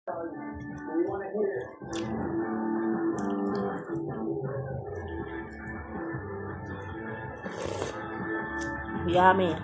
We want to hear. Yummy.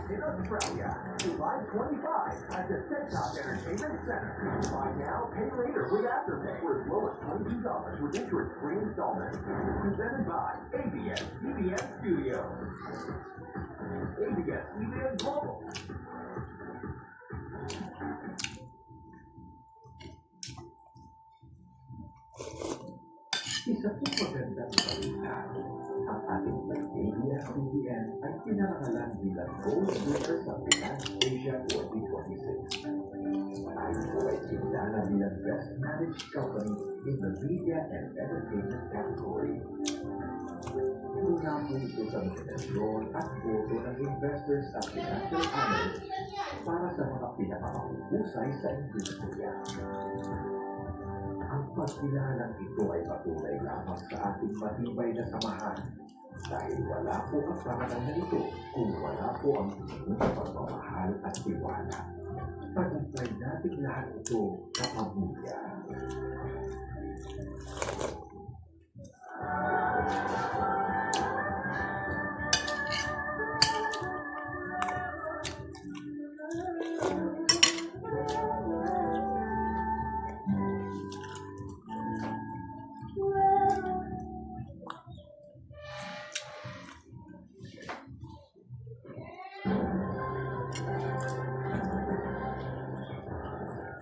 In Australia, July 25 at the TikTok Entertainment Center. Buy now, pay later with Afterpay for as low as $22 with interest-free installments. Presented by ABS Studios. ABS Global. Isa po magandang balita. Ang ating ABS-CBN ay pinangalan bilang Gold Winner sa Finance Asia 2026. Ayon po ay kinilala bilang Best Managed Company in the Media and Entertainment category. Tuna po ito sa nominasyon at boto ng investors at financial analysts para sa mga pinakamahusay sa industriya. Ang pagkilalang ito ay patunay lamang sa ating matibay na samahan dahil wala po ang pangalan na ito kung wala po ang inyong pagmamahal at tiwala. Pag-apply natin lahat ito sa pamilya.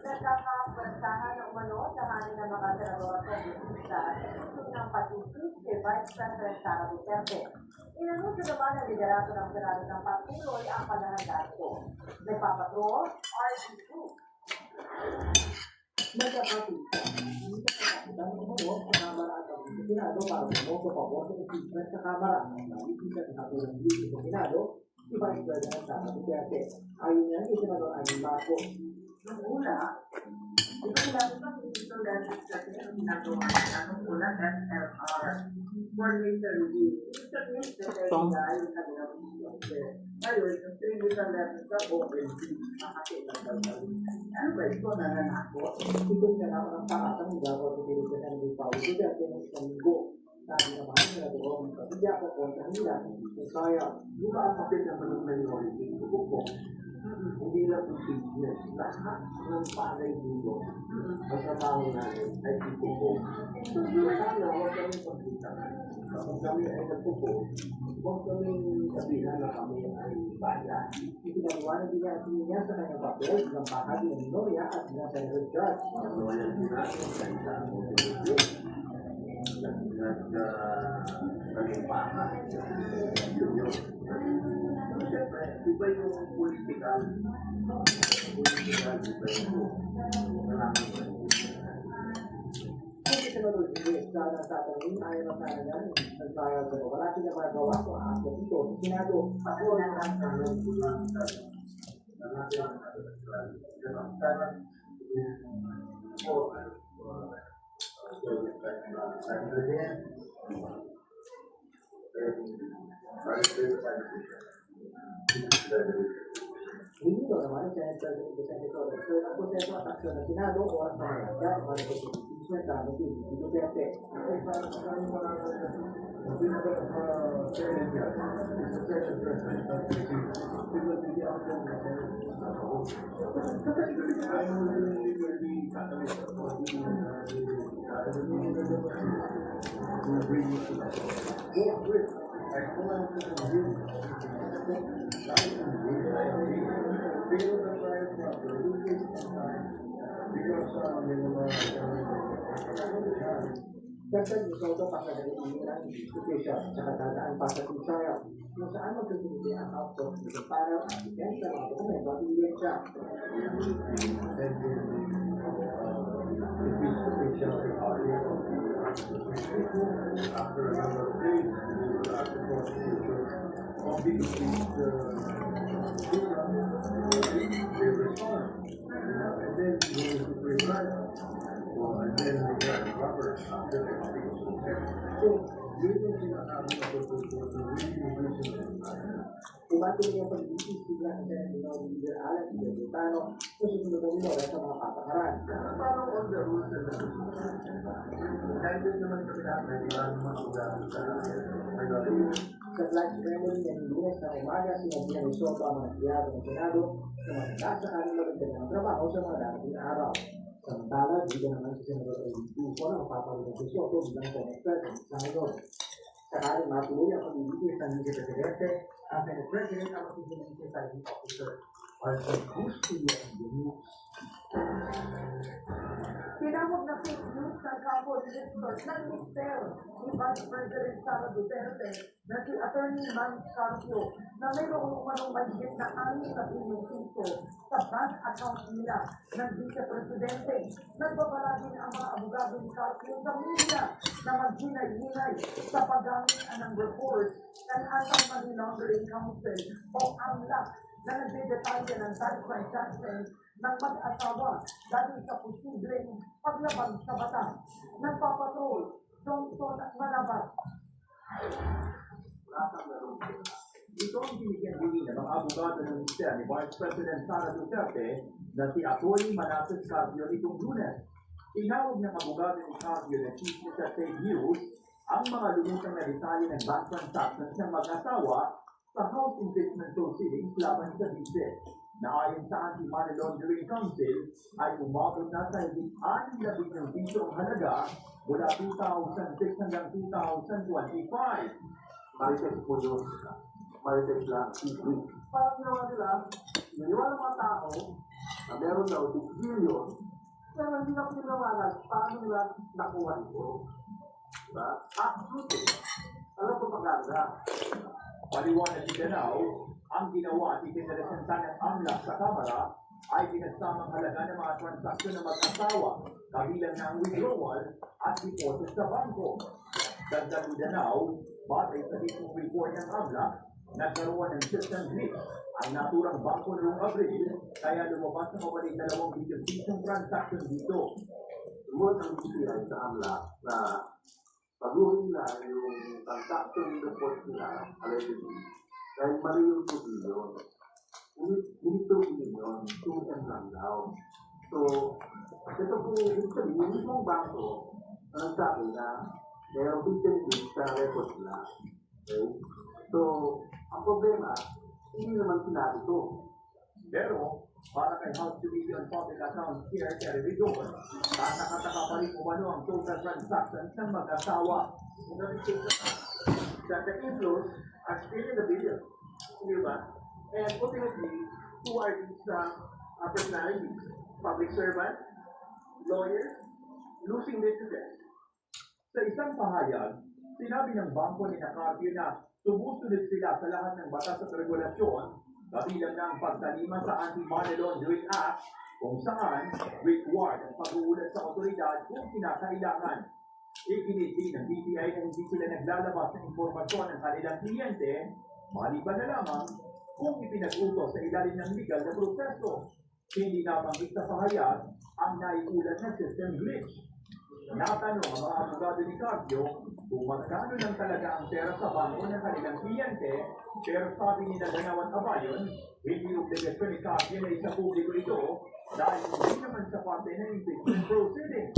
Nagkakapagsahan ng umano sa hangin ng mga senador at kongresista sa isip ng pag-impeach kay Vice President Sara Duterte. Inanunsyo naman ng liderato ng Senado ng patuloy ang panahanda ito. Nagpapatrol, RG2. Nagkakapita, hindi sa kakapitan ng umano sa Kamara at ang Senado para bumoto pabor sa impeachment sa Kamara. Nalipisa sa katulong dito sa Senado, si Vice President Sara Duterte. Ayon niya, si Senador Amy Marcos. Nung una, ito lang ito dito dahil sa ang ginagawa niya nung una SLR coordinator review. Ito sabihin sa dahil sa ginagawa. Ngayon, yung 3 years na level sa open ano ba ito na nanakot? Ito niya naman ang pakatang gagawa sa Pilipinas ng Senador Paulo Duterte ng isang linggo. Sabi naman ng Senador ng Kapilya ko kontra nila kung kaya Yung ang kapit ng manong minority, po. Hindi lang impeachment. Lahat ng palay dito, ang trabaho natin ay ipupo. So, sana huwag kami pagkitanan. Kapag kami ay nagpupo, huwag kami sabihan na kami ay bayan. Ipinaliwanag niya sa kanyang papel ng bahagi ng Minoria at ng Senator Judge. Ang loyal nila sa isang motivation. Nagpapa. Yun. Siyempre, iba yung political. Iba yung Kung Senador hindi sa nagtatanong, ayaw na sana yan, nag-trial pero wala sila magawa kung aakyat ito sa Senado. Ako na lang Hindi daw naman, Senate President Senator, so ang proseso at aksyon ng Senado oras na malagda ang mga impeachment committee ni Duterte. Dagdag ni Soto pa sa gagawin ng investigation sa katadaan pa sa trial kung saan magkasunod ang outsource ng para at depensa ng dokumento at ebidensya. After a number of days, we will ask the prosecutor completely they respond. And then we will reply. And then we get rubber after the consent. So, yun yung sinasabi na the really reasonable. Umati niya pag-iisip lang sa Senado Leader Alan Cayetano kung susunod ang minora sa mga patakaran. Parang on the rules and the kahit din naman kami natin, maraming mga ugali sa Sa flag ceremony ng Lunes na umaga, sinabi ng Soto ang mga empleyado ng Senado na maganda sa kanilang magandang ng trabaho sa mga darating na araw. Samantala, bigyan naman si Senador Edwin Tulfo na mapapalit si Soto bilang Senate President sa ngayon. Sakaling matuloy ang pag-ibigay ng Mr. Presidente, ang Senate President ang magiging presiding officer. Para sa gusto niya ang news. Tinawag na fake news ng Campo Director ng Mister ni Vice President Sara Duterte na si Attorney Manny Carpio na mayroong umanong mahigit na 6 na bilyong piso sa bank account nila ng Vice Presidente. Nagbabala din ang mga abogado ni Carpio sa media na maghinay-hinay sa paggamit ng report ng Anti-Money Laundering Council o AMLA na nagdedetalye ng bank transactions ng mag-asawa dahil sa posibleng paglabag sa batas. Nagpapatrol, Johnson at Manabat. Ito ang binigyan din ng mga abogado ng minister ni Vice President Sara Duterte na si Atty. Manasseh Carpio nitong Lunes. Tinawag ng abogado ni Carpio na chismis at fake news ang mga lumutang na detalye ng bank transactions ng mag-asawa sa House Impeachment Proceedings laban sa Vice na ayon sa Anti-Money Laundering Council ay umabot na sa higit 6 na bilyong piso ang halaga mula 2006 hanggang 2025. Marites po yun. Marites lang. Parang ginawa nila, naniwala mga tao na meron daw 6 billion, pero hindi na pinanawagan paano nila nakuha ito. Diba? Absolutely. Alam ko maganda. Paliwanag ni Danao, ang ginawa ni Pinresentan ng AMLA sa Kamara ay pinagsamang halaga ng mga transaksyon ng mag-asawa, kabilang ng withdrawal at deposit sa bangko. Dagdag ni Danao, batay sa mismong report ng AMLA, nagkaroon ng system glitch ang naturang bangko noong Abril, kaya lumabas ng mawaling 2 bilyong pisong transaction dito. Lumot ang bisihan sa AMLA na paguhin na yung transaction report nila, allegedly, dahil mali yung 2 billion. Hindi 2 billion, 2M lang daw. So, ito po, ibig sabihin, yung mismong bangko na nagsabi na mayroong system sa record nila. Okay? So, ang problema, hindi naman sinabi ito. Pero, para kay House Committee on Public Accounts Chair Terry Vidor, tataka-taka pa rin umano ang total transactions ng mag-asawa. That the inflows are still in the billions. Di ba? And ultimately, who are these personalities? Public servants, lawyers, losing businesses. Sa isang pahayag, sinabi ng bangko ni Carpio na sumusunod sila sa lahat ng batas at regulasyon, kabilang ng pagtalima sa Anti-Money Laundering Act, kung saan required ang pag-uulat sa otoridad kung kinakailangan. Iginit din ng BPI na hindi sila naglalabas ng impormasyon ng kanilang kliyente, maliban na lamang kung ipinag-utos sa ilalim ng legal na proseso. Hindi nabanggit sa pahayag ang naiulat na system glitch. Natanong ang mga abogado ni Carpio kung magkano lang talaga ang pera sa bangko ng kanilang kliyente, pero sabi ni Danao at Abayon, hindi obligasyon ni Carpio na isa publiko ito dahil hindi naman sa parte ng impeachment proceeding.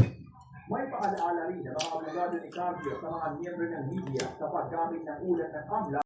May paalaala rin ng mga abogado ni Carpio sa mga miyembro ng media sa paggamit ng ulat ng AMLA